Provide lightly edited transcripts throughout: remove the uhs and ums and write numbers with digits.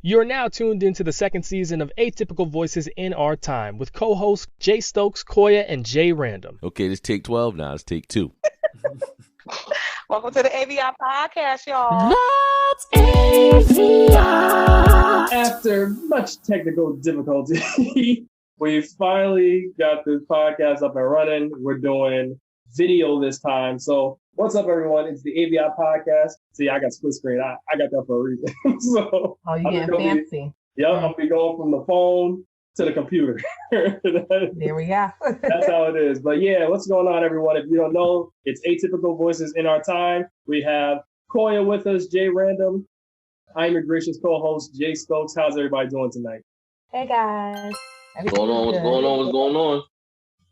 You're now tuned into the second season of Atypical Voices in Our Time with co-hosts Jay Stokes, Koya, and Jay Random. Okay, this take 12 now. It's take 2. Welcome to the AVIOT podcast, y'all. That's AVIOT. After much technical difficulty, we finally got this podcast up and running. We're doing video this time. So what's up, everyone? It's the AVIOT podcast. See, I got split screen. I got that for a reason. So oh, you getting fancy. I'm going to be going from the phone to the computer. There we go. That's how it is. But yeah, what's going on, everyone? If you don't know, it's Atypical Voices in Our Time. We have Koya with us, Jay Random. I'm your gracious co-host, Jay Stokes. How's everybody doing tonight? Hey, guys. What's going on?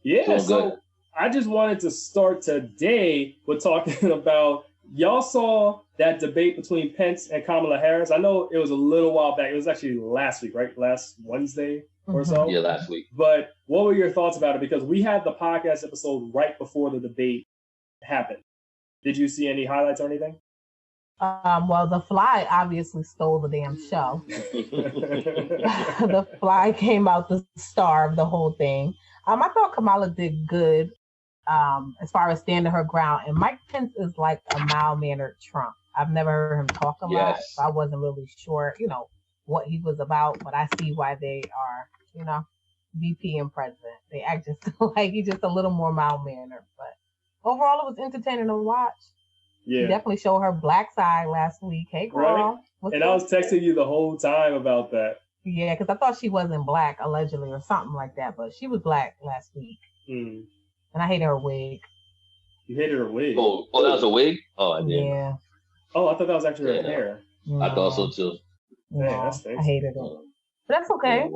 Yeah, so I just wanted to start today with talking about, y'all saw that debate between Pence and Kamala Harris. I know it was a little while back. It was actually last week, right? Last Wednesday or so? Yeah, last week. But what were your thoughts about it? Because we had the podcast episode right before the debate happened. Did you see any highlights or anything? Well, The Fly obviously stole the damn show. The Fly came out the star of the whole thing. I thought Kamala did good as far as standing her ground. And Mike Pence is like a mild-mannered Trump. I've never heard him talk a lot, so I wasn't really sure, what he was about. But I see why they are, VP and president. They act just like he's just a little more mild-mannered. But overall, it was entertaining to watch. Yeah. She definitely showed her black side last week. Hey, girl. Right? And I was texting you the whole time about that. Yeah, because I thought she wasn't black, allegedly, or something like that. But she was black last week. Mm. And I hated her wig. You hated her wig? Oh, that was a wig? Oh, I did. Yeah. Oh, I thought that was actually her hair. No. I thought so, too. No, Man, that stinks. I hated it. But that's okay.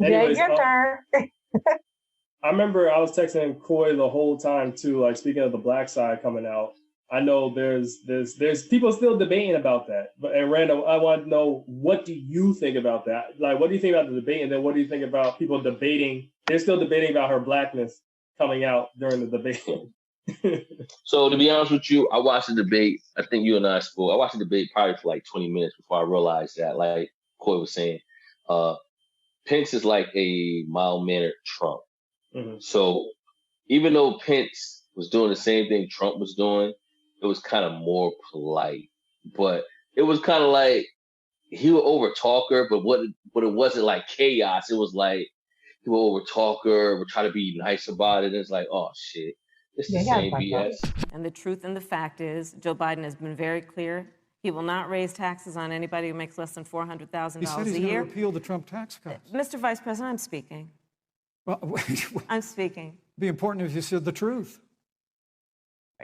Anyways, your turn. I remember I was texting Coy the whole time too. Like, speaking of the black side coming out, I know there's people still debating about that. But and Randall, I want to know, what do you think about that? Like, what do you think about the debate, and then what do you think about people debating? They're still debating about her blackness coming out during the debate. So to be honest with you, I watched the debate. I think you and I spoke. I watched the debate probably for like 20 minutes before I realized that, like Coy was saying, Pence is like a mild-mannered Trump. Mm-hmm. So even though Pence was doing the same thing Trump was doing, it was kind of more polite. But it was kind of like he would overtalk her, but it wasn't like chaos. It was like he would overtalk her, would try to be nice about it. And it's like, oh shit, it's the same BS. And the truth and the fact is, Joe Biden has been very clear. He will not raise taxes on anybody who makes less than $400,000 a year. He said he's going to repeal the Trump tax cuts. Mr. Vice President, I'm speaking. Well, I'm speaking. It'd be important if you said the truth.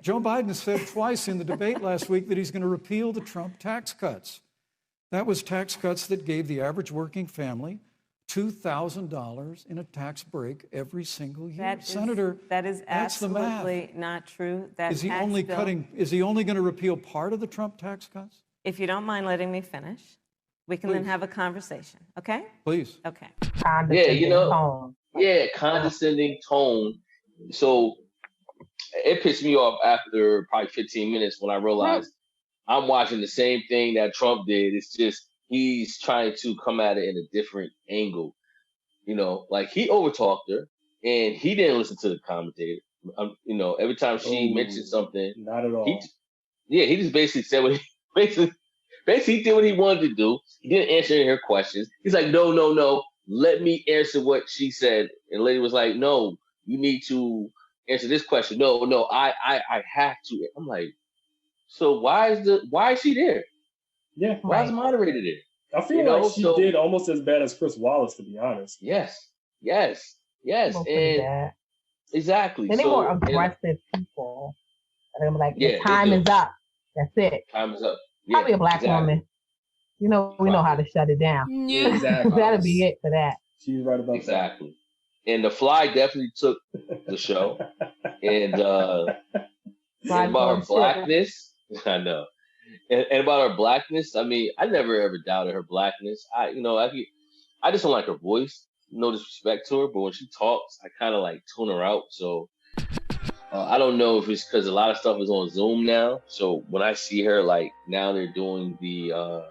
Joe Biden said twice in the debate last week that he's going to repeal the Trump tax cuts. That was tax cuts that gave the average working family $2,000 in a tax break every single year. Senator, that is that's the math. absolutely not true. That is he only going to repeal part of the Trump tax cuts? If you don't mind letting me finish, we can then have a conversation, okay? Please. Okay. Condescending tone. So it pissed me off after probably 15 minutes when I realized I'm watching the same thing that Trump did. It's just he's trying to come at it in a different angle. Like he overtalked her and he didn't listen to the commentator. Every time she mentioned something, not at all. He just basically said what he basically did what he wanted to do. He didn't answer any of her questions. He's like, no. Let me answer what she said. And the lady was like, no, you need to answer this question. No, I have to. I'm like, so why is she there? Yeah. Why is the moderator there? I feel like she did almost as bad as Chris Wallace, to be honest. Yes. And exactly. They're more aggressive people. And I'm like, your time is up. That's it. Time is up. Probably a black woman. We know how to shut it down. Yeah, exactly. That'll be it for that. She's right about exactly. That. And the Fly definitely took the show. And about her blackness, I know. And about her blackness, I mean, I never ever doubted her blackness. I just don't like her voice. No disrespect to her, but when she talks, I kind of like tune her out. So I don't know if it's because a lot of stuff is on Zoom now. So when I see her, like now they're doing the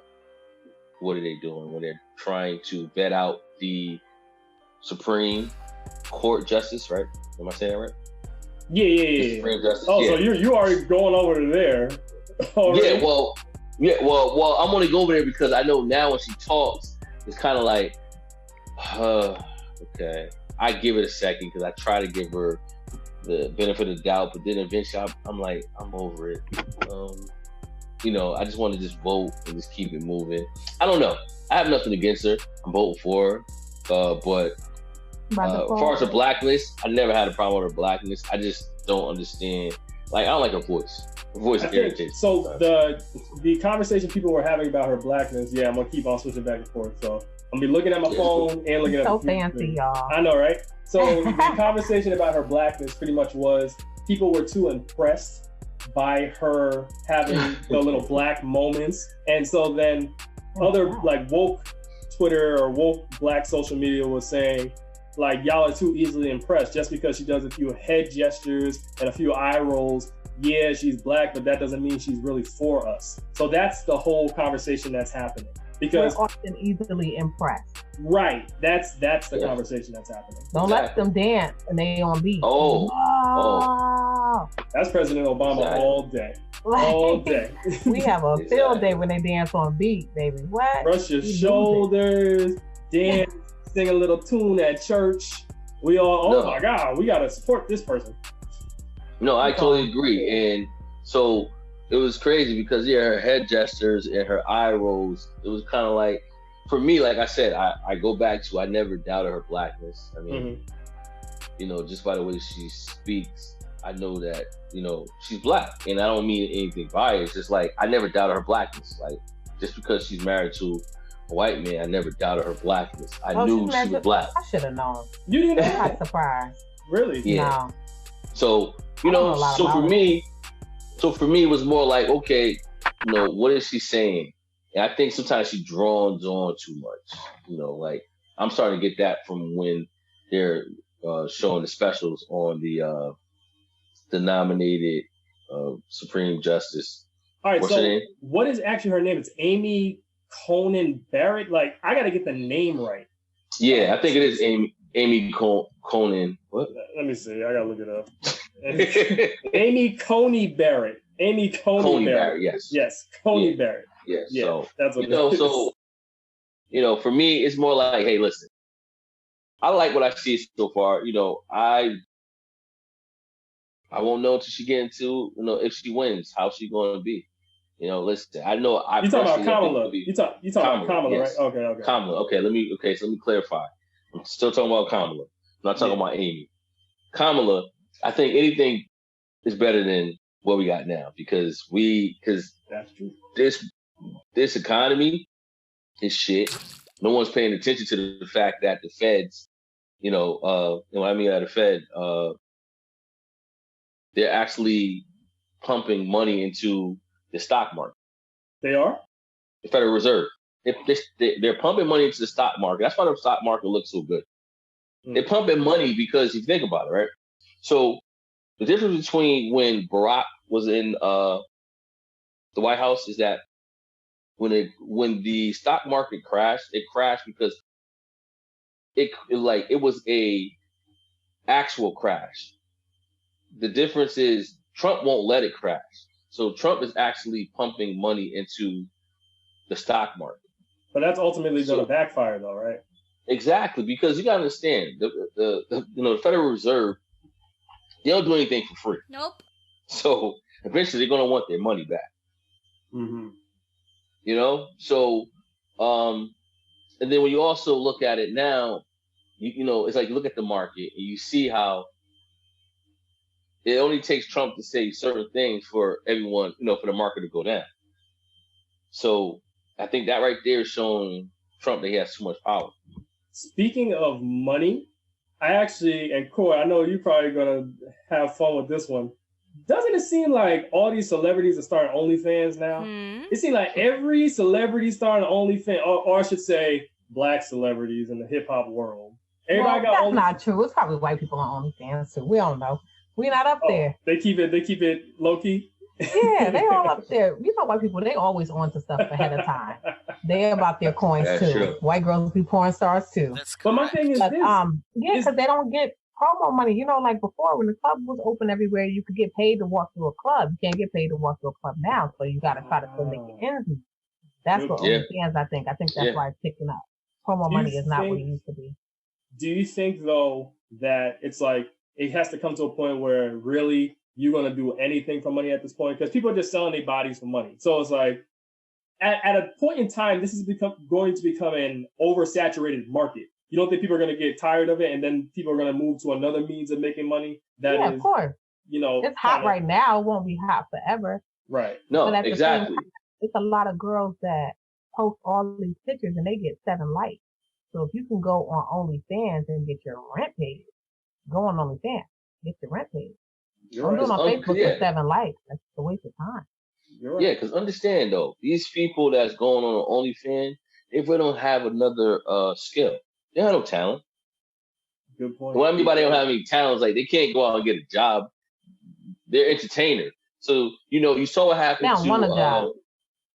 what are they doing when they're trying to vet out the Supreme Court justice, right? Am I saying that right? Yeah. Supreme Justice. Oh, yeah. so you already going over to there? Already? Well, I'm only going over there because I know now when she talks, it's kind of like, okay. I give it a second because I try to give her the benefit of the doubt, but then eventually I'm like, I'm over it. I just want to just vote and just keep it moving. I don't know. I have nothing against her. I'm voting for her. But as far as her blackness, I never had a problem with her blackness. I just don't understand. Like, I don't like her voice. Her voice irritates. So the conversation people were having about her blackness, I'm going to keep on switching back and forth. So I'm going to be looking at my phone and looking at so fancy, y'all. I know, right? So the conversation about her blackness pretty much was people were too impressed by her having the little black moments. And so then other like woke Twitter or woke black social media was saying, like, y'all are too easily impressed just because she does a few head gestures and a few eye rolls. Yeah, she's black, but that doesn't mean she's really for us. So that's the whole conversation that's happening. Because we're often easily impressed. Right. That's the conversation that's happening. Don't let them dance and they on beat. That's President Obama all day. All day. We have a field day when they dance on beat, baby. What? Brush your shoulders, dance, sing a little tune at church. We all, my God, we gotta support this person. No, I totally agree. And so it was crazy because her head gestures and her eye rolls, it was kind of like, for me, like I said, I go back to, I never doubted her blackness. I mean, just by the way she speaks, I know that, she's black. And I don't mean anything by it. It's just like, I never doubted her blackness. Like, just because she's married to a white man, I never doubted her blackness. I knew she was black. I should have known. You didn't know? I'm not surprised. Really? Yeah. No. So, so for me, it was more like, okay, what is she saying? And I think sometimes she drones on too much. Like, I'm starting to get that from when they're showing the specials on the nominated Supreme Justice. All right, so what is actually her name? It's Amy Coney Barrett. Like, I got to get the name right. Yeah, I think it is Amy Coney. What? Let me see. I got to look it up. Amy Coney Barrett. Amy Coney Barrett. Yes, Coney Barrett. Yes. Yeah, so that's what it is. So for me, it's more like, hey, listen, I like what I see so far. I won't know until she get into, if she wins, how she going to be. Listen, I know you talking about Kamala. You talking about Kamala, yes. Right? Okay. Kamala. Okay, so let me clarify. I'm still talking about Kamala. I'm not talking about Amy. Kamala, I think anything is better than what we got now because that's true. This economy is shit. No one's paying attention to the fact that the feds, the Fed, they're actually pumping money into the stock market. They are? The Federal Reserve. They're pumping money into the stock market. That's why the stock market looks so good. They're pumping money because if you think about it, right? So the difference between when Barack was in the White House is that when the stock market crashed, it crashed because it was a actual crash. The difference is Trump won't let it crash. So Trump is actually pumping money into the stock market. But that's ultimately going to backfire, though, right? Exactly, because you got to understand the Federal Reserve, they don't do anything for free. Nope. So eventually they're going to want their money back. Mm-hmm. So and then when you also look at it now, it's like you look at the market and you see how it only takes Trump to say certain things for everyone, for the market to go down. So I think that right there is showing Trump that he has too much power. Speaking of money, and Corey, I know you're probably going to have fun with this one. Doesn't it seem like all these celebrities are starting OnlyFans now? It seems like every celebrity starting OnlyFans, or I should say black celebrities in the hip hop world. Everybody got that's not true. It's probably white people on OnlyFans too. We don't know. We not up there. They keep it low key. Yeah, they all up there. You know, white people, they always on to stuff ahead of time. They about their coins That's too. true. White girls be porn stars too. But my thing is But this. because they don't get promo money. You know, like before when the club was open everywhere, you could get paid to walk through a club. You can't get paid to walk through a club now, so you got to try to still make your ends meet. That's what OnlyFans, I think. I think that's why it's picking up. Promo money is not what it used to be. Do you think though that it's like it has to come to a point where really you're going to do anything for money at this point? Because people are just selling their bodies for money. So it's like at a point in time, this is going to become an oversaturated market. You don't think people are going to get tired of it, and then people are going to move to another means of making money? That is, of course. You know, it's hot right now. It won't be hot forever. Right. No, but at exactly. The same time, it's a lot of girls that post all these pictures and they get 7 likes. So if you can go on OnlyFans and get your rent paid, go on OnlyFans, get your rent paid. Don't do it on Facebook for 7 likes. That's a waste of time. Right. Yeah, because understand though, these people that's going on OnlyFans, they really don't have another skill. They have no talent. Good point. When everybody don't have any talents, like they can't go out and get a job. They're entertainers. So, you know, you saw what happened to want a job.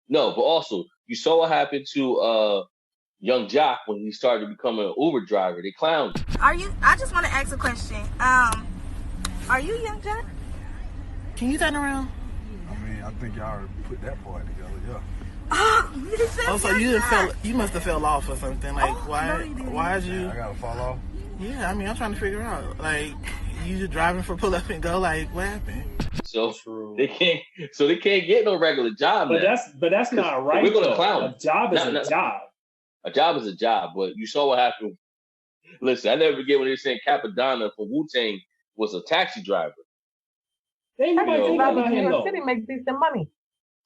No, but also you saw what happened to Young Jock when he started becoming an Uber driver. They clowned him. I just want to ask a question. Are you Young Jock? Can you turn around? I mean, I think y'all already put that part together, yeah. Oh, so you must have fell off or something. Like, why is you? I gotta fall off. Yeah, I mean, I'm trying to figure out. Like, you just driving for pull up and go. Like, what happened? So they can't get no regular job. But that's not right. We're gonna clown. A job is a job. A job is a job. But you saw what happened. Listen, I never forget when they were saying Capadonna from Wu-Tang was a taxi driver. They New York City makes decent money.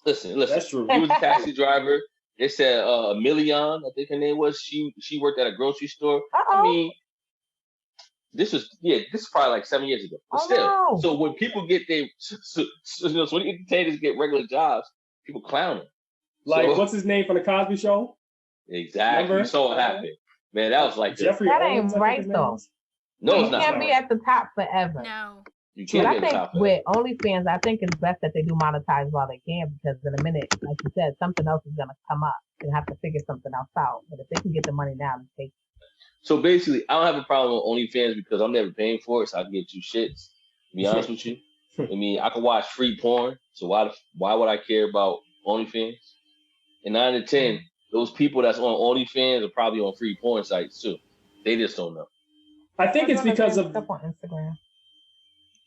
Listen. That's true. He was a taxi driver. They said Million, I think her name was. She worked at a grocery store. I mean, this is probably like 7 years ago. But still, no. So when people get so when the entertainers get regular jobs, people clown them. Like, what's his name from the Cosby Show? Exactly. Remember? You saw what happened. Man, that was like Jeffrey. That ain't right though. No, it's you not. You can't be at the top forever. No. You can't but I think with OnlyFans, I think it's best that they do monetize while they can, because in a minute, like you said, something else is gonna come up. They have to figure something else out. But if they can get the money now, they take it. So basically, I don't have a problem with OnlyFans because I'm never paying for it, so I can get 2 shits. To be honest with you, I mean, I can watch free porn, so why would I care about OnlyFans? And 9 to 10, those people that's on OnlyFans are probably on free porn sites too. They just don't know. I think it's because of stuff on Instagram.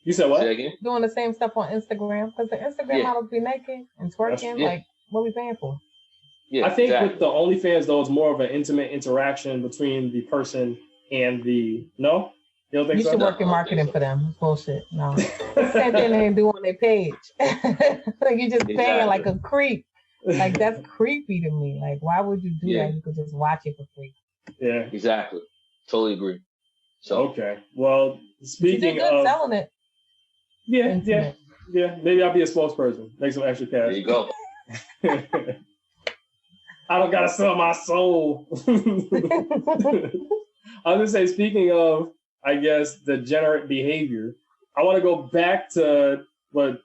You said what? Say again? Doing the same stuff on Instagram, because the Instagram models be naked and twerking. Like, what are we paying for? Yeah, I think with the OnlyFans though, it's more of an intimate interaction between the person and the no. You don't think so? You should work in marketing for them. Bullshit. No. The same thing they do on their page. Like you just paying like a creep. Like that's creepy to me. Like why would you do that? You could just watch it for free. Yeah. Exactly. Totally agree. So okay. Well, speaking you did good of selling it. Yeah. Maybe I'll be a spokesperson. Make some extra cash. There you go. I don't gotta sell my soul. I was gonna say, speaking of, I guess, degenerate behavior, I want to go back to what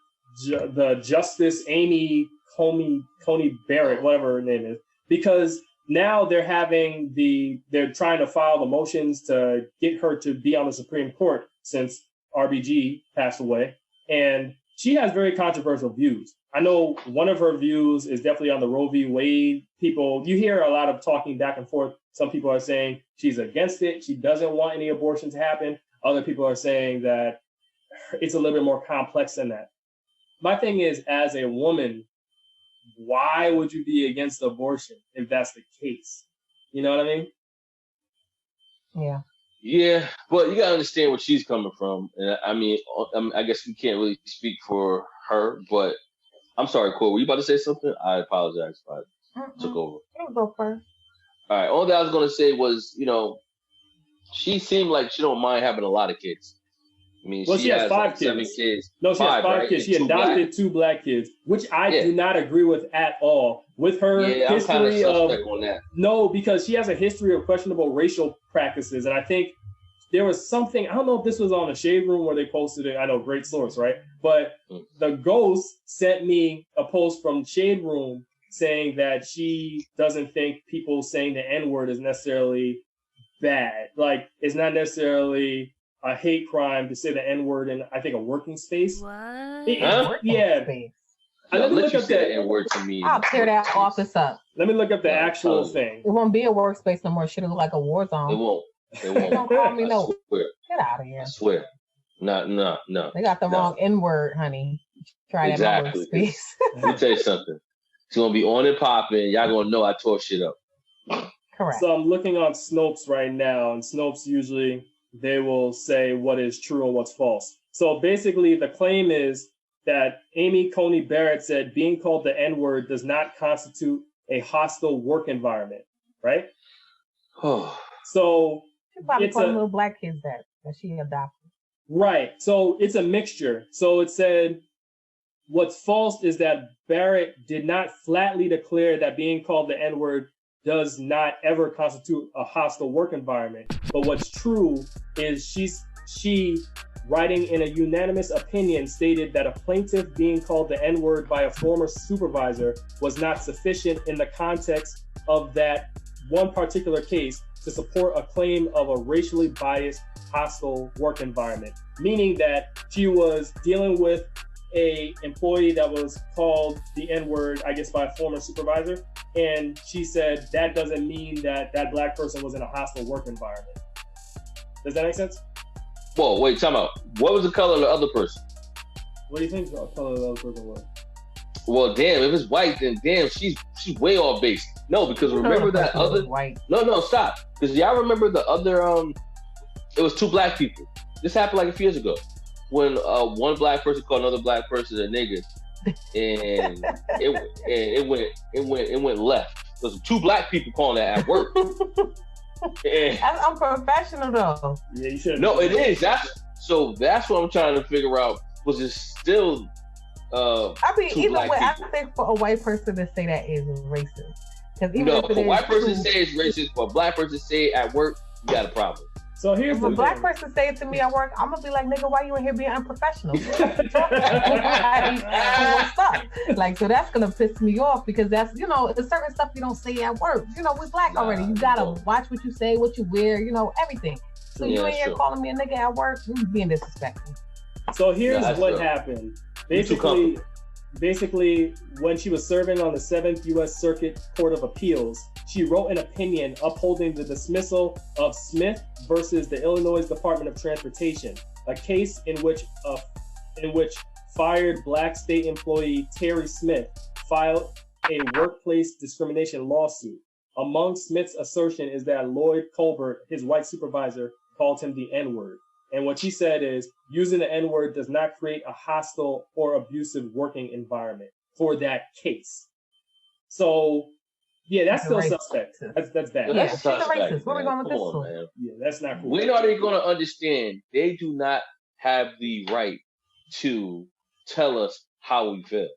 the Justice Amy Coney Barrett, whatever her name is, because now they're trying to file the motions to get her to be on the Supreme Court since RBG passed away, and she has very controversial views. I know one of her views is definitely on the Roe v. Wade. You hear a lot of talking back and forth. Some people are saying she's against it. She doesn't want any abortion to happen. Other people are saying that it's a little bit more complex than that. My thing is, as a woman, why would you be against abortion if that's the case? You know what I mean? Yeah. Yeah, but you gotta understand where she's coming from. And I mean, I guess we can't really speak for her, but I'm sorry, Cole. Were you about to say something? I apologize if I took over. You go first. All right. All that I was going to say was, she seemed like she don't mind having a lot of kids. I mean, she has 5 kids. 7 kids. No, she has 5 kids. She adopted 2 black kids, which I do not agree with at all. With her history I'm on that. No, because she has a history of questionable racial practices, and I think there was something, I don't know if this was on the Shade Room where they posted it. I know, great source, right? But the Ghost sent me a post from Shade Room saying that she doesn't think people saying the N-word is necessarily bad. Like, it's not necessarily a hate crime to say the N-word in, I think, a working space. What? Yeah. Let me look up that N-word to me. I'll tear that office up. Let me look up the actual thing. It won't be a workspace no more. Shit, look like a war zone. It won't. Don't call me no. Swear. Get out of here. I swear. No. They got the wrong N-word, honey. Try that in my workspace. Let me tell you something. It's gonna be on and popping. Y'all gonna know I tore shit up. Correct. So I'm looking on Snopes right now, and Snopes usually they will say what is true and what's false. So basically, the claim is that Amy Coney Barrett said being called the N-word does not constitute a hostile work environment, right? So she probably calling little black kids that she adopted. Right. So it's a mixture. So it said what's false is that Barrett did not flatly declare that being called the N-word does not ever constitute a hostile work environment. But what's true is she writing in a unanimous opinion stated that a plaintiff being called the N-word by a former supervisor was not sufficient in the context of that one particular case to support a claim of a racially biased hostile work environment, meaning that she was dealing with a employee that was called the N-word, I guess, by a former supervisor. And she said that doesn't mean that that black person was in a hostile work environment. Does that make sense? Whoa, wait, time out. What was the color of the other person? What do you think the color of the other person was? Well, damn, if it's white, then damn, she's way off base. No, because remember that other white. No, stop. Because y'all remember the other it was two black people. This happened like a few years ago. When one black person called another black person a nigga, and it went left. There's two black people calling that at work. That's unprofessional though. Yeah, you should. No, it is. That's what I'm trying to figure out. Was it still? I mean, either way, I think for a white person to say that is racist. No, for a white person to say it's racist, for a black person to say it at work, you got a problem. So here's if a black person say it to me at work, I'm gonna be like, nigga, why you in here being unprofessional? What's up? Like, so that's gonna piss me off because that's, you know, there's certain stuff you don't say at work. You know, we're black already. You gotta watch what you say, what you wear, you know, everything. So you in here calling me a nigga at work, you being disrespectful. So here's what happened. Basically, when she was serving on the 7th U.S. Circuit Court of Appeals, she wrote an opinion upholding the dismissal of Smith versus the Illinois Department of Transportation, a case in which fired black state employee Terry Smith filed a workplace discrimination lawsuit. Among Smith's assertion is that Lloyd Colbert, his white supervisor, called him the N-word. And what she said is, using the N-word does not create a hostile or abusive working environment for that case. So, yeah, that's still suspect. That's bad. Yeah, that's suspect. Where are we going with this one? Man. Yeah, that's not cool. When are they going to understand they do not have the right to tell us how we feel?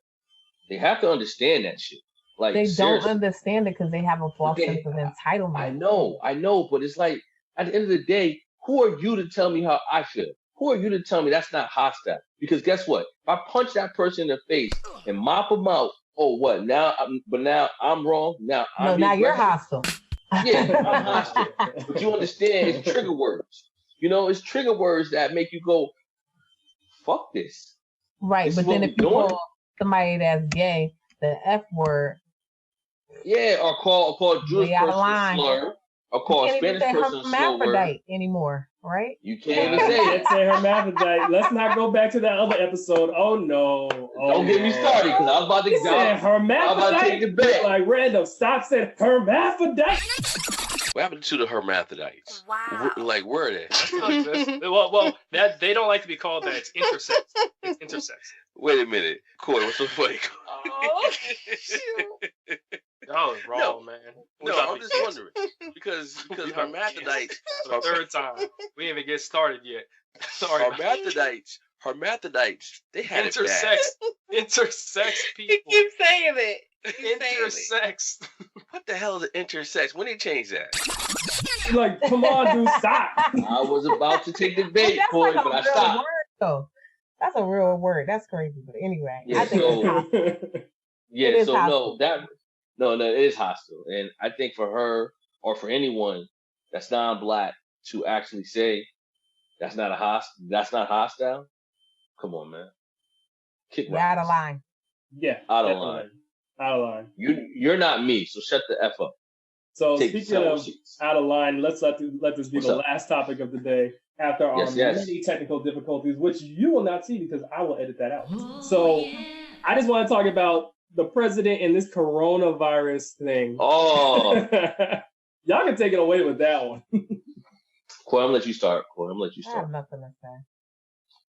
They have to understand that shit. Like, they seriously. don't understand it because they have a false sense of entitlement. I know, but it's like, at the end of the day, who are you to tell me how I feel? Who are you to tell me that's not hostile? Because guess what? If I punch that person in the face and mop them out, oh, what? Now I'm wrong. Now you're hostile. Yeah, I'm hostile. But you understand, it's trigger words. You know, it's trigger words that make you go, fuck this. Right, but then if you call somebody that's gay, the F word. Yeah, or call Jewish person a slur. Or call Spanish person a slur word anymore, right? You can't even say it. Let's say hermaphrodite. Let's not go back to that other episode. Oh no! Don't get me started because I was about to get hermaphrodite. I was about to take the bet. Like random. Stop saying hermaphrodite. What happened to the hermaphrodites? Wow. Where are they? well, that they don't like to be called that. It's intersex. It's intersex. Wait a minute, Coy. What's so funny? Oh, shoot. That was wrong, man. I'm just wondering because hermaphrodites. The third time. We didn't even get started yet. Sorry. Hermaphrodites. They had intersex. it bad. Intersex people. You keep saying it. Intersex. What the hell is an intersex? When they change that? Like, come on, dude, stop. I was about to take the bait, That's Corey, like a but I real stopped. word, though. That's a real word. That's crazy. But anyway, Yeah, I think so- it's hostile. Yeah, It is so hostile. no, it is hostile. And I think for her or for anyone that's non-black to actually say that's not hostile, come on, man. Kick You're out of rocks. line. Yeah. Out of definitely. line. Out of line. You're not me, so shut the F up. So Take speaking several of seats. out of line, let's let this be What's the up? last topic of the day after our Yes. many technical difficulties, which you will not see because I will edit that out. So I just want to talk about the president and this coronavirus thing. Oh, Y'all can take it away with that one. Corey, I'm gonna let you start. I have nothing to say.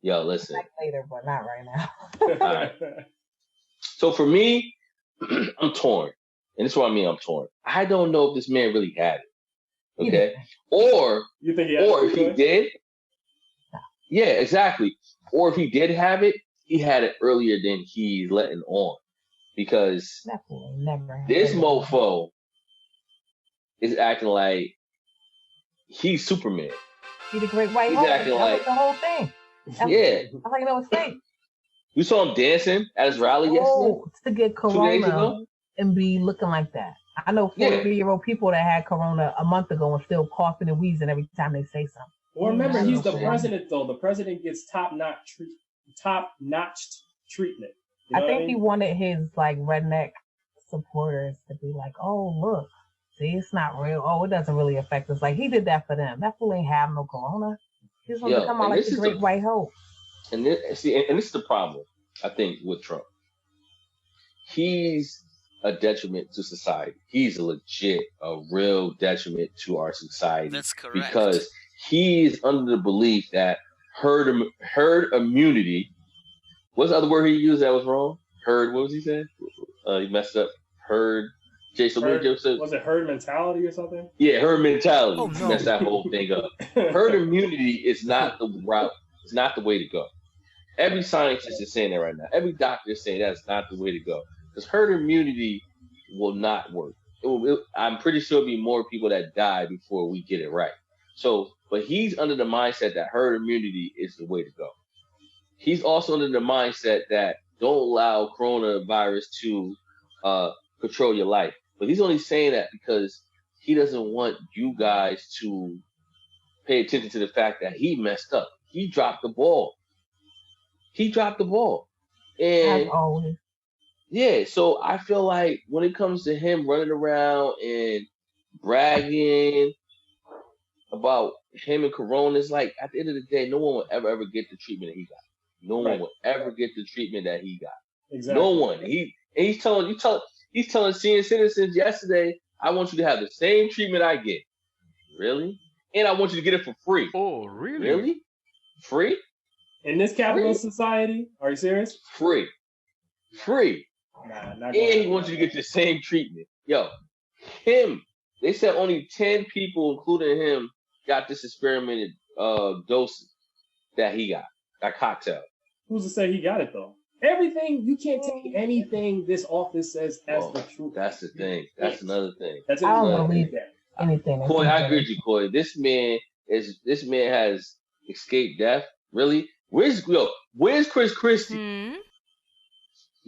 Yo, listen. Like later, but not right now. All right. So for me, I'm torn. And this is what I mean I'm torn. I don't know if this man really had it. He Okay? Or You think if he did, yeah, exactly. Or if he did have it, he had it earlier than he's letting on. Because Definitely never. had this it. mofo is acting like he's Superman. He the great white He's hope. acting That like- was the whole thing. That's Yeah. how you know it's fake. You saw him dancing at his rally yesterday? Oh, to get 2 days corona ago? and be looking like that. I know Yeah. 40-year-old people that had corona a month ago and still coughing and wheezing every time they say something. Well, remember, he's the Yeah. president, though. The president gets top-notch treatment. You know I what think mean? he wanted his like redneck supporters to be like, "Oh, look, see, it's not real. Oh, it doesn't really affect us." Like he did that for them. That fool ain't have no corona. He's gonna Yo, come out and like this the is great the- white hope. And this is the problem, I think, with Trump. He's a detriment to society. He's a real detriment to our society. That's correct. Because he is under the belief that herd immunity. What's the other word he used that was wrong? Herd. What was he saying? He messed up. Herd. Jason, what did you say? Was it herd mentality or something? Yeah, herd mentality. Oh, no. Messed that whole thing up. Herd immunity is not the route. It's not the way to go. Every scientist is saying that right now. Every doctor is saying that's not the way to go. Because herd immunity will not work. I'm pretty sure it'll be more people that die before we get it right. So, but he's under the mindset that herd immunity is the way to go. He's also under the mindset that don't allow coronavirus to control your life. But he's only saying that because he doesn't want you guys to pay attention to the fact that he messed up. He dropped the ball. And As always. yeah, so I feel like when it comes to him running around and bragging about him and Corona, it's like at the end of the day, no one will ever get the treatment that he got. No one will ever get the treatment that he got. Exactly. No one. He's telling senior citizens yesterday, I want you to have the same treatment I get. Really? And I want you to get it for free. Oh, really? Really? Free? In this capitalist society? Are you serious? Free. Nah, not And he going wants you to get the same treatment. Yo, they said only 10 people, including him, got this experimented dose that he got. That cocktail. Who's to say he got it, though? Everything, you can't take anything this office says as the truth. That's the thing. That's another thing. That's I don't another believe anything. Coy, I agree with you, Coy. This man has escaped death. Really? Where's Chris Christie?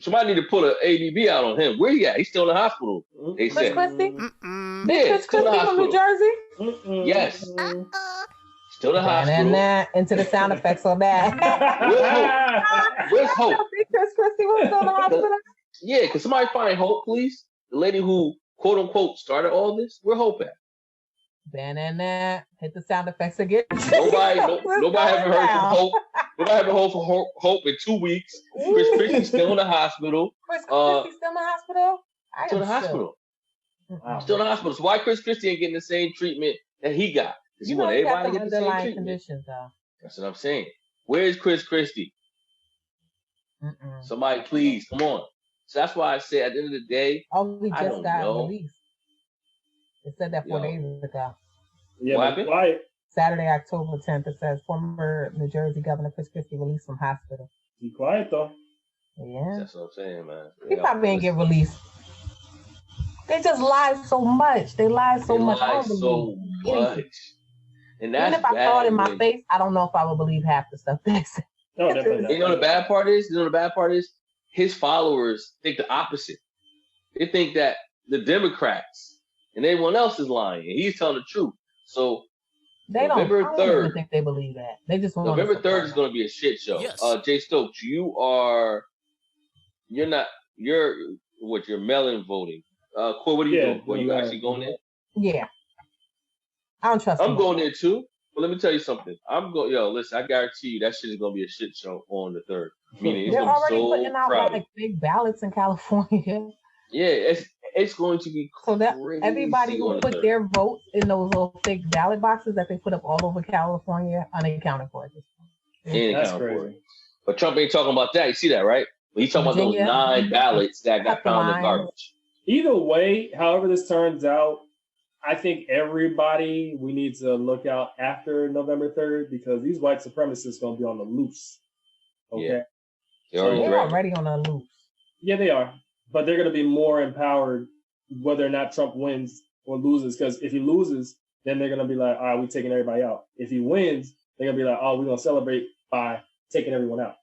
Somebody need to put an ADB out on him. Where he at? He's still in the hospital. They Chris said. Christie? Yeah, Chris still in the Christie from New hospital. Jersey? Yes. Still in the hospital. And into the sound effects on that. Where's Hope? Chris Christie was still in the hospital? Yeah, can somebody find Hope, please? The lady who, quote unquote, started all this? Where Hope at? Hit the sound effects again. Nobody haven't heard from Hope. Nobody haven't heard from Hope in 2 weeks. Chris Christie's still in the hospital. Chris Christie's still in the hospital? Still in the hospital. Still in the hospital. So why Chris Christie ain't getting the same treatment that he got? Because You you want know he got everybody to some get the same underlying treatment. conditions, though. That's what I'm saying. Where's Chris Christie? Somebody please, come on. So that's why I say at the end of the day, Oh, he I just don't got know. released. They said that 4 days ago. Yeah, What but happened? quiet. Saturday, October 10th, it says former New Jersey Governor Chris Christie released from hospital. Be quiet, though. Yeah. That's what I'm saying, man. He probably ain't get released. They just lie so much. They lie so much. Lie so much. And that's even if I saw it in my face, I don't know if I would believe half the stuff they say. No, definitely not. You know the bad part is? His followers think the opposite. They think that the Democrats and everyone else is lying, and he's telling the truth. So they November don't 3rd, even think they believe that. They just want November 3rd is going to be a shit show. Yes. Jay Stokes, you're mail-in voting. Coy, what are you doing? Are you actually going there? Yeah. I don't trust I'm going there too. But let me tell you something. Listen, I guarantee you that shit is going to be a shit show on the 3rd. Meaning it's They're going to be already so putting out crowded. like big ballots in California. Yeah, it's going to be so that crazy everybody who on the put 3rd. their votes in those little fake ballot boxes that they put up all over California unaccounted for at this point. That's crazy. But Trump ain't talking about that. You see that, right? But he's talking about those 9 ballots that got found in garbage. Either way, however this turns out, I think we need to look out after November 3rd because these white supremacists going to be on the loose. Okay? Yeah. They're already on the loose. Yeah, they are. But they're going to be more empowered whether or not Trump wins or loses. Because if he loses, then they're going to be like, all right, we're taking everybody out. If he wins, they're going to be like, oh, we're going to celebrate by taking everyone out.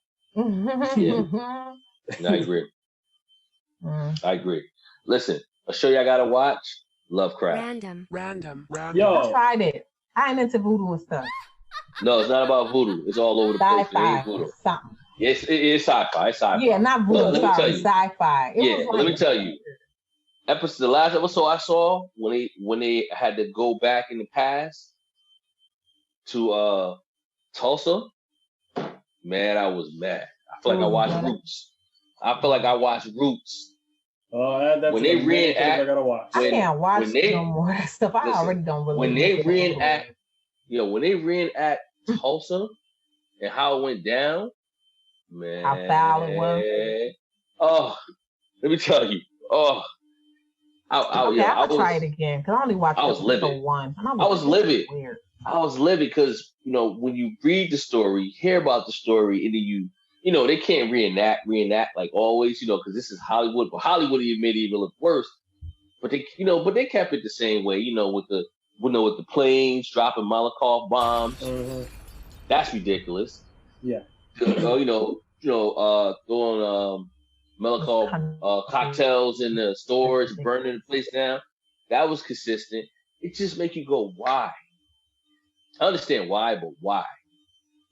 Yeah. No, I agree. Listen, a show y'all got to watch, Lovecraft. Random. Yo. I tried it. I ain't into voodoo and stuff. No, it's not about voodoo. It's all over the place. It ain't voodoo. Something. Yes, it is sci-fi. It's sci-fi. Yeah, not voodoo. Look, Sorry, sci-fi. Let me tell you. The last episode I saw when they had to go back in the past to Tulsa, man, I was mad. I feel like I watched Roots. That's when they reenact, I gotta watch. I can't watch no more stuff. I already don't believe. When they reenact Tulsa and how it went down, man, how foul it was. Oh, let me tell you. Oh, I'll try it again because I only watched episode 1. I was livid. I was livid because when you read the story, hear about the story, and then they can't reenact like always, because this is Hollywood. But Hollywood even made it even look worse. But they kept it the same way, with the planes dropping Molotov bombs. Mm-hmm. That's ridiculous. Yeah. Throwing Molotov cocktails in the stores, burning the place down. That was consistent. It just make you go, why? I understand why, but why?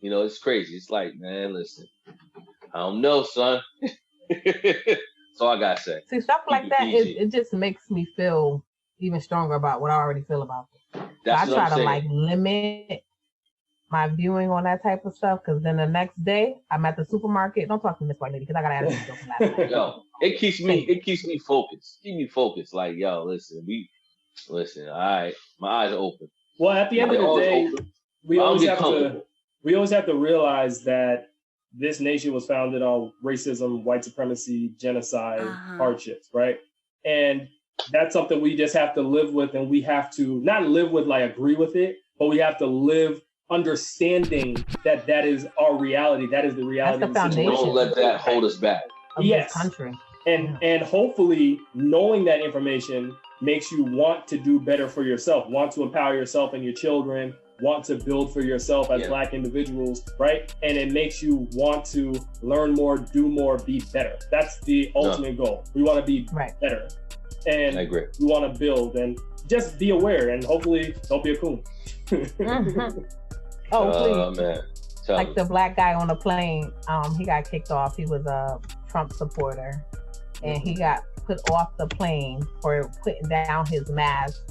It's crazy. It's like, man, listen, I don't know, son. That's all I gotta say. See, stuff like that, it just makes me feel even stronger about what I already feel about it. That's so I try to limit my viewing on that type of stuff because then the next day I'm at the supermarket. Don't talk to Miss White Lady because I gotta ask you something. Yo, it keeps me focused. Keep me focused. Like, yo, listen. All right, my eyes are open. Well, at the end of the day, we always have to realize that this nation was founded on racism, white supremacy, genocide, hardships, right? And that's something we just have to live with, and we have to not live with, like agree with it, but we have to live understanding that is our reality. That is the reality of the situation. Don't let that hold us back. Yes. Country. And hopefully knowing that information makes you want to do better for yourself, want to empower yourself and your children, want to build for yourself as Black individuals, right? And it makes you want to learn more, do more, be better. That's the ultimate goal. We want to be better. And I agree. We want to build and just be aware and hopefully don't be a coon. Oh, please. Man. Like the Black guy on the plane, he got kicked off. He was a Trump supporter. And he got put off the plane for putting down his mask,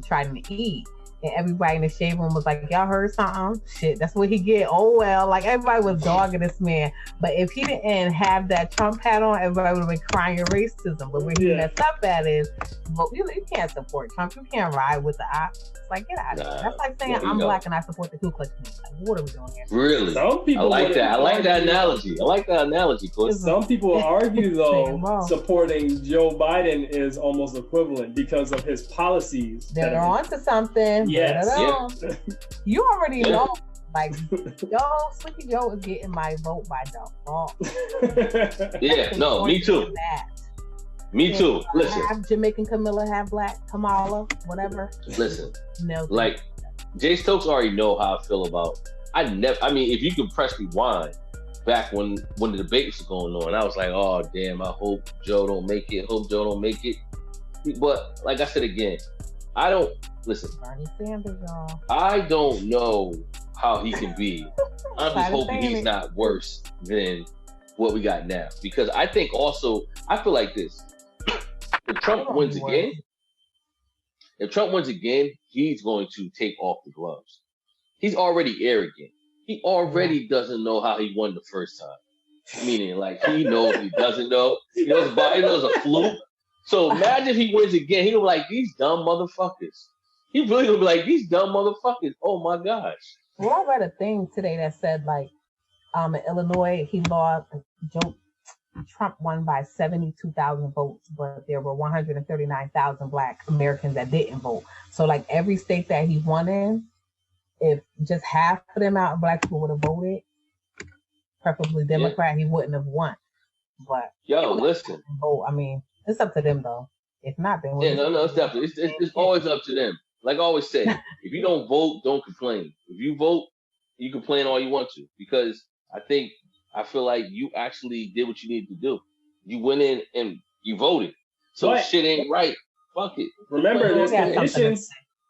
trying to eat. And everybody in the shade room was like, y'all heard something? Shit, that's what he get. Oh, well, like everybody was dogging this man. But if he didn't have that Trump hat on, everybody would have been crying racism. But where he messed up at is, well, you can't support Trump. You can't ride with the ops. It's like, get out of here. That's like saying I'm Black and I support the Ku Klux Klan. Like, what are we doing here? Really? Some people I like that. I like that analogy, Coach. Some people argue, though, supporting Joe Biden is almost equivalent because of his policies. They're onto something. Yes. You already know. Like, Sleepy Joe is getting my vote by default. Yeah, no, me too. Me too. Listen. Half Jamaican Camilla, half black Kamala, whatever. Listen. No. Like, Jay Stokes already know how I feel about. I mean, if you can press rewind back when the debate was going on, I was like, oh damn, I hope Joe don't make it. But like I said again, I don't listen. Bernie Sanders, y'all. I don't know how he can be. I'm just hoping he's it. not worse than what we got now. Because I think also, I feel like this. If Trump wins again, he's going to take off the gloves. He's already arrogant. He already doesn't know how he won the first time. Meaning, like, he knows he doesn't know. He knows a fluke. So imagine if he wins again. He'll be like, these dumb motherfuckers. He really gonna be like, these dumb motherfuckers. Oh my gosh. Well, I read a thing today that said, like, in Illinois, he lost. Trump won by 72,000 votes, but there were 139,000 Black Americans that didn't vote. So, like, every state that he won in, if just half of them out Black people would have voted, preferably Democrat, he wouldn't have won. But listen. Vote. I mean, it's up to them though. If not, then it's definitely it's always up to them. Like I always say, if you don't vote, don't complain. If you vote, you complain all you want to, because I feel like you actually did what you needed to do. You went in and you voted. So if shit ain't right, fuck it. Remember, there's conditions.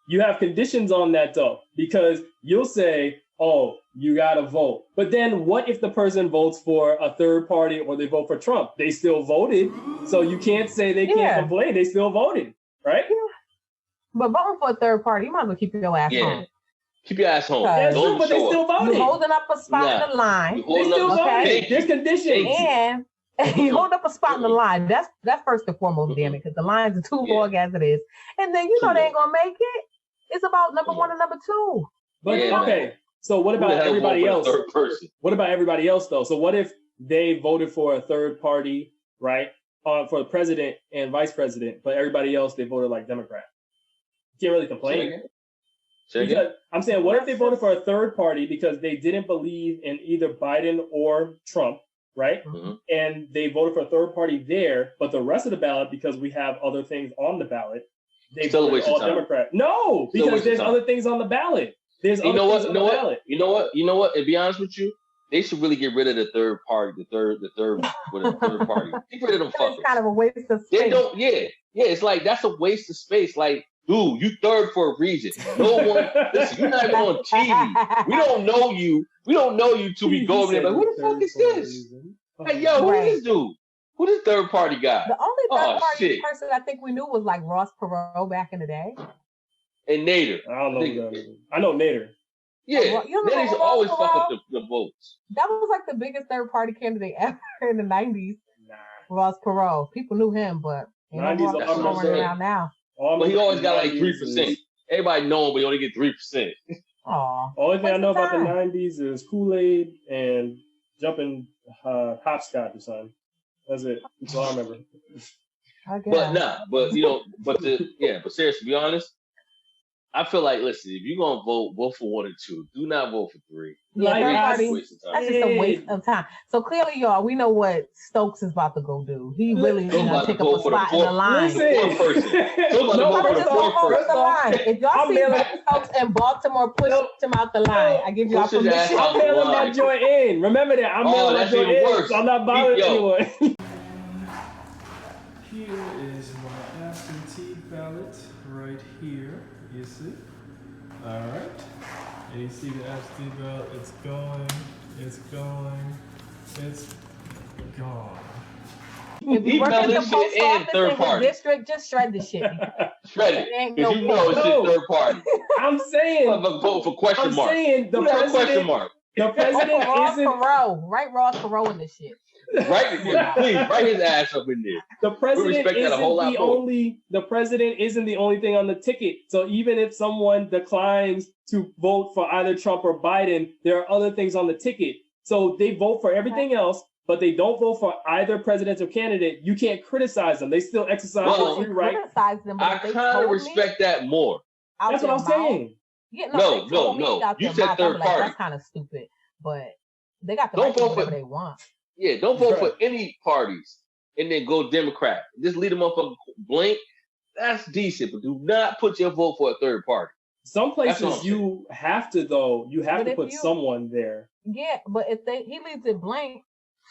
You have conditions on that though, because you'll say, oh, you gotta vote. But then what if the person votes for a third party or they vote for Trump? They still voted. So you can't say they can't complain. They still voted, right? Yeah. But voting for a third party, you might as well keep your ass home. Keep your ass home. That's true, but they still voted. You're holding up a spot in the line. They still voted. There's conditions. And you hold up a spot in the line. That's first and foremost, damn it, because the lines are too long as it is. And then you know they ain't gonna make it. It's about number one and number two. But okay, so what about everybody else? What about everybody else though? So what if they voted for a third party, right? For the president and vice president, but everybody else they voted like Democrat. You can't really complain. Because I'm saying, what if they voted for a third party because they didn't believe in either Biden or Trump, right? Mm-hmm. And they voted for a third party there, but the rest of the ballot, because we have other things on the ballot, they voted all Democrat. No, because there's other things on the ballot. There's other things on the ballot. You know what? And be honest with you, they should really get rid of the third party. The third party. Get rid of them fuckers. It's kind of a waste of space. They don't. Yeah. It's like that's a waste of space. Like, dude, you third for a reason. No one. Listen, you're not even on TV. We don't know you. We don't know you till we go over there. Like, who the fuck is this? Like, yo, who is this dude? Who this third party guy? The only third party person I think we knew was like Ross Perot back in the day. And Nader. I don't know who that is. I know Nader. Yeah, Nader's always fuck up the votes. That was like the biggest third party candidate ever in the 90s. Nah. Ross Perot. People knew him, but you know, Ross Perot running around now. But he always got like 3%. Everybody know him, but he only get 3%. Aww. Only thing I know about the 90s is Kool-Aid and jumping hopscotch or something. That's it. That's all I remember. But seriously, to be honest, I feel like, listen, if you're gonna vote for 1 or 2. Do not vote for 3. That's just a waste of time. So clearly, y'all, we know what Stokes is about to go do. He really gonna take up a spot in the line. If y'all see Stokes in Baltimore, push him out the line. I give y'all permission. I'm mailing that joint in. Remember that. I'm mailing that joint in. So I'm not bothering anyone. Here is my absentee ballot right here. You see? All right. And you see the absentee ballot. It's going. It's gone. If you work at the post office in the district, just shred the shit. Shred it. Because you know it's just third party. I'm saying. Vote for question mark. I'm saying the president. Question mark. The president Ross Perot. Write Ross Perot in this shit. Right, please write his ass up in there. The president isn't the only thing on the ticket. So even if someone declines to vote for either Trump or Biden, there are other things on the ticket. So they vote for everything else, but they don't vote for either presidential candidate. You can't criticize them. They still exercise their free right. I kind of respect that more. That's what I'm saying. Yeah, no. You said third party. That's kind of stupid, but they got the right to do whatever they want. Yeah, don't vote for any parties and then go Democrat. Just leave them motherfucker blank. That's decent, but do not put your vote for a third party. Some places you have to though. You have to put someone there. Yeah, but if he leaves it blank,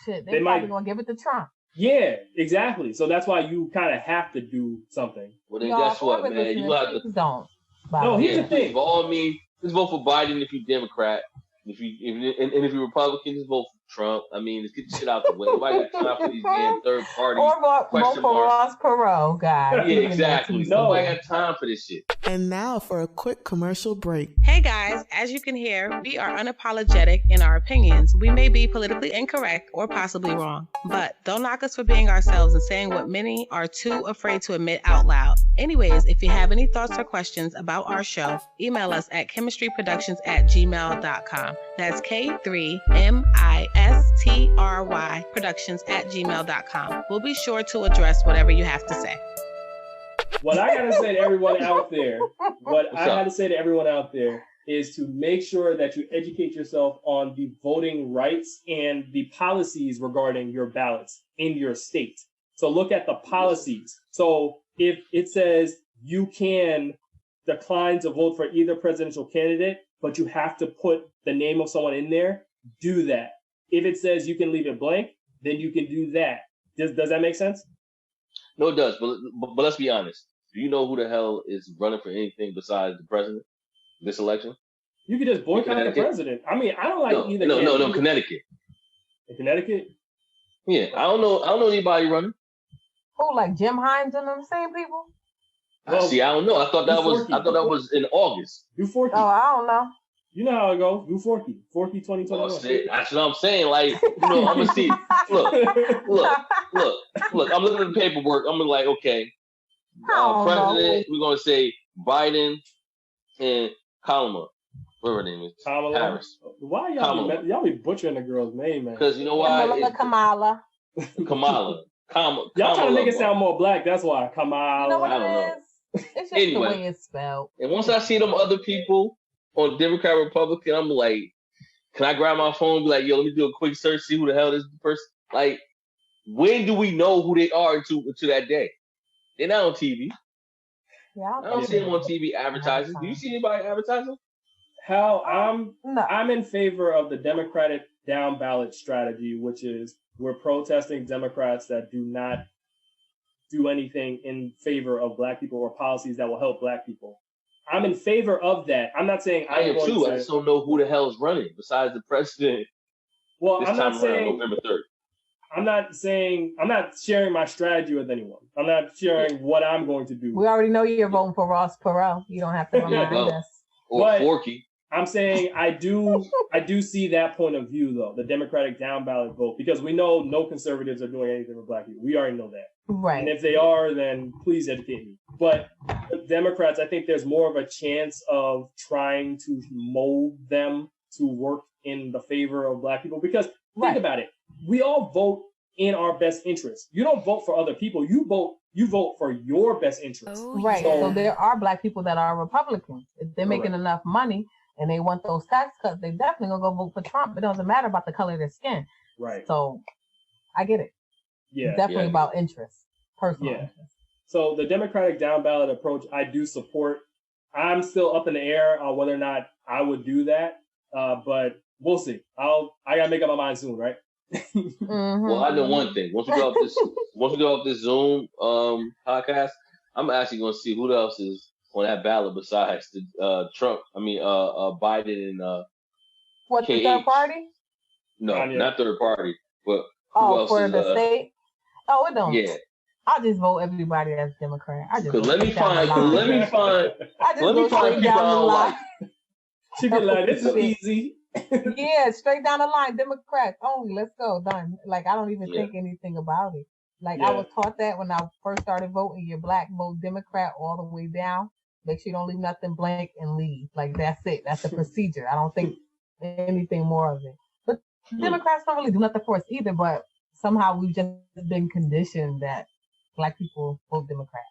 shit, they're probably gonna give it to Trump. Yeah, exactly. So that's why you kind of have to do something. Well, then guess what, man? You have to. Don't. No, here's the thing. By all means, just vote for Biden if you're Democrat. If you're Republican, just vote for Trump. I mean, let's get the shit out the way. Nobody got time for these damn third parties. Or vote for Ross Perot, guy. Yeah, exactly. Nobody got time for this shit. And now for a quick commercial break. Hey guys, as you can hear, we are unapologetic in our opinions. We may be politically incorrect or possibly wrong, but don't knock us for being ourselves and saying what many are too afraid to admit out loud. Anyways, if you have any thoughts or questions about our show, email us at chemistryproductions@gmail.com. That's K3mistry Productions@gmail.com. We'll be sure to address whatever you have to say. What I gotta say to everyone out there, is to make sure that you educate yourself on the voting rights and the policies regarding your ballots in your state. So look at the policies. So if it says you can decline to vote for either presidential candidate, but you have to put the name of someone in there, do that. If it says you can leave it blank, then you can do that. Does that make sense? No, it does. But let's be honest. Do you know who the hell is running for anything besides the president this election? You could just boycott the president. I mean, I don't like either. No, Connecticut. In Connecticut? Yeah, I don't know anybody running. Who, like Jim Hines and them same people? Well, see, I don't know. I thought that was in August. Do Forky. Oh, I don't know. You know how it goes. Do Forky. Forky 2021. Oh, that's what I'm saying. Like, I'm gonna see. Look. I'm looking at the paperwork. I'm like, okay, president. We're gonna say Biden and Kamala. Whatever her name is. Kamala Harris. Why y'all be butchering the girl's name, man? Because you know why? Kamala. Y'all trying to make it sound more black. That's why. Kamala. You know what I don't know. It's just the way it's spelled. And once I see them other people on Democrat, Republican, I'm like, can I grab my phone and be like, yo, let me do a quick search, see who the hell this person? Like, when do we know who they are to that day? They're not on TV. Yeah, I don't see them on TV advertising. Do you see anybody advertising? I'm in favor of the Democratic down ballot strategy, which is we're protesting Democrats that do not do anything in favor of black people or policies that will help black people. I'm in favor of that. I'm not saying I am too. I just don't know who the hell is running besides the president. Well, I'm not saying November 3rd. I'm not sharing my strategy with anyone. I'm not sharing what I'm going to do. We already know you're voting for Ross Perot. You don't have to remind us. Or Forky. I'm saying I do see that point of view though, the Democratic down ballot vote, because we know no conservatives are doing anything for black people. We already know that. Right. And if they are, then please educate me. But Democrats, I think there's more of a chance of trying to mold them to work in the favor of black people, because think about it. We all vote in our best interest. You don't vote for other people. You vote for your best interest. Right. So there are black people that are Republicans. If they're making enough money and they want those tax cuts, they definitely gonna go vote for Trump. It doesn't matter about the color of their skin. Right. So I get it. Yeah. It's definitely about interest, personal interest. So the Democratic down ballot approach, I do support. I'm still up in the air on whether or not I would do that, but we'll see. I gotta make up my mind soon, right? Well, I know one thing. Once we go off this Zoom podcast, I'm actually gonna see who else is on that ballot besides the Trump. I mean, Biden and what, the third party? No, not third party, but who else for is, the state. Oh, it don't. Yeah. I'll just vote everybody as Democrat. Let me find people I like. She be like, this is easy. Yeah, straight down the line, Democrats only. Let's go, done. Like, I don't even think anything about it. Like, I was taught that when I first started voting. You're black, vote Democrat all the way down. Make sure you don't leave nothing blank and leave. Like, that's it. That's the procedure. I don't think anything more of it. But Democrats don't really do nothing for us either. But somehow we've just been conditioned that black people vote Democrat.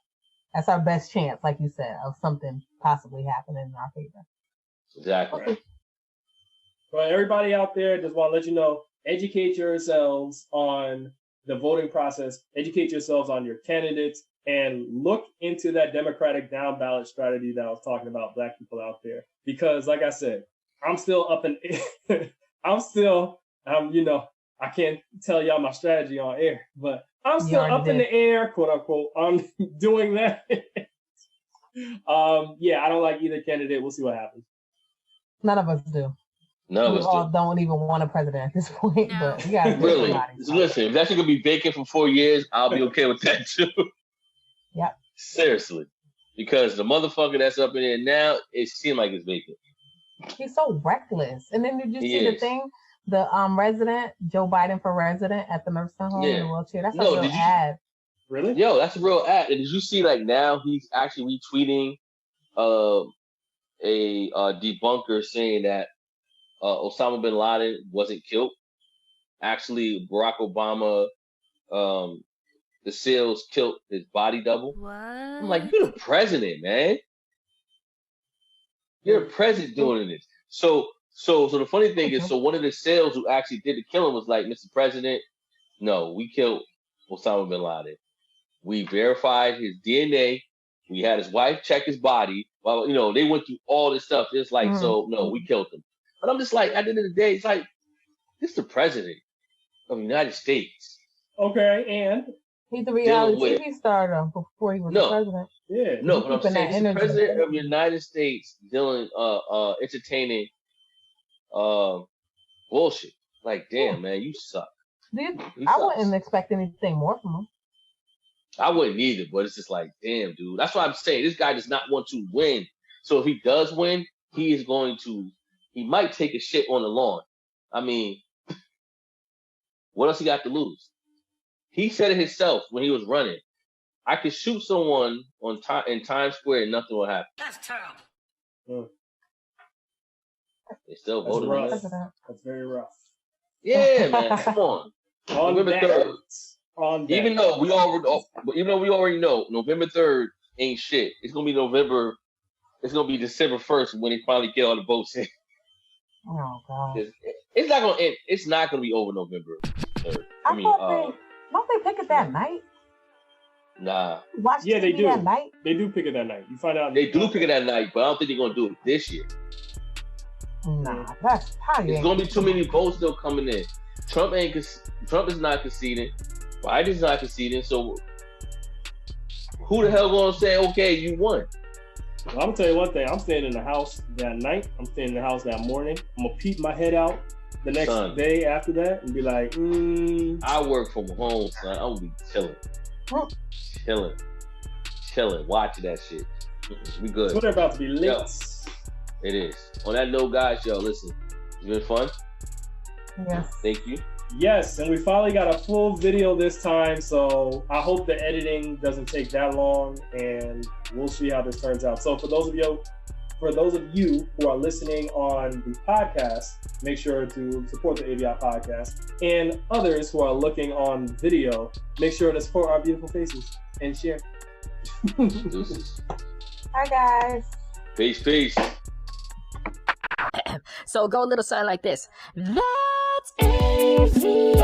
That's our best chance, like you said, of something possibly happening in our favor. Exactly. Okay. Well, everybody out there, just want to let you know, educate yourselves on the voting process, educate yourselves on your candidates, and look into that Democratic down ballot strategy that I was talking about, black people out there. Because like I said, I'm still up in, I can't tell y'all my strategy on air, but I'm still up in the air, quote unquote. I'm doing that. I don't like either candidate. We'll see what happens. None of us do. None of us all don't even want a president at this point, but you gotta really listen. If that's gonna be vacant for 4 years, I'll be okay with that too. Yep. Seriously, because the motherfucker that's up in there now, it seems like it's vacant. He's so reckless. And then did you see the thing? The resident, Joe Biden for resident at the nursing home in the wheelchair. That's a real ad. Really? Yo, that's a real ad. And did you see like now he's actually retweeting a debunker saying that Osama bin Laden wasn't killed. Actually, Barack Obama, the SEALs killed his body double. What? I'm like, you're the president, man. You're the president doing this. So the funny thing is, so one of the SEALs who actually did the killing was like, Mr. President, no, we killed Osama bin Laden. We verified his DNA. We had his wife check his body. Well, they went through all this stuff. It's like, so no, we killed him. But I'm just like, at the end of the day, it's like, this is the president of the United States. Okay, and he's a reality TV star though, before he was the president. Yeah. No, but I'm saying he's the president of the United States dealing entertaining bullshit. Like, damn, man, you suck. I wouldn't expect anything more from him. I wouldn't either, but it's just like, damn, dude. That's why I'm saying this guy does not want to win. So if he does win, he might take a shit on the lawn. I mean, what else he got to lose? He said it himself when he was running. I could shoot someone in Times Square and nothing will happen. That's terrible. They still voted on that. that. That's very rough. Yeah, man. Come on. November 3rd. Even though we already know November 3rd ain't shit. It's gonna be November. It's gonna be December 1st when they finally get all the votes in. Oh God. It's not gonna end. It's not gonna be over November 3rd. Don't they pick it that night? Nah. Yeah, they do. That night? They do pick it that night. You find out. They do pick it that night, but I don't think they're gonna do it this year. Nah, that's how you. There's gonna be too many votes still coming in. Trump is not conceding. Biden's not conceding. So who the hell gonna say, okay, you won? Well, I'm gonna tell you one thing. I'm staying in the house that night. I'm staying in the house that morning. I'm gonna peep my head out the next day after that and be like, I work from home, son. I'm gonna be chilling, watching that shit. We good. Twitter about to be lit. Yo, it is. On that note, guys, listen, it's been fun. Yes. Thank you. Yes, and we finally got a full video this time, so I hope the editing doesn't take that long, and we'll see how this turns out. So for those of you who are listening on the podcast, make sure to support the AVIOT podcast, and others who are looking on video, make sure to support our beautiful faces and share. Hi guys. Peace. So go a little something like this. That's AVIOT.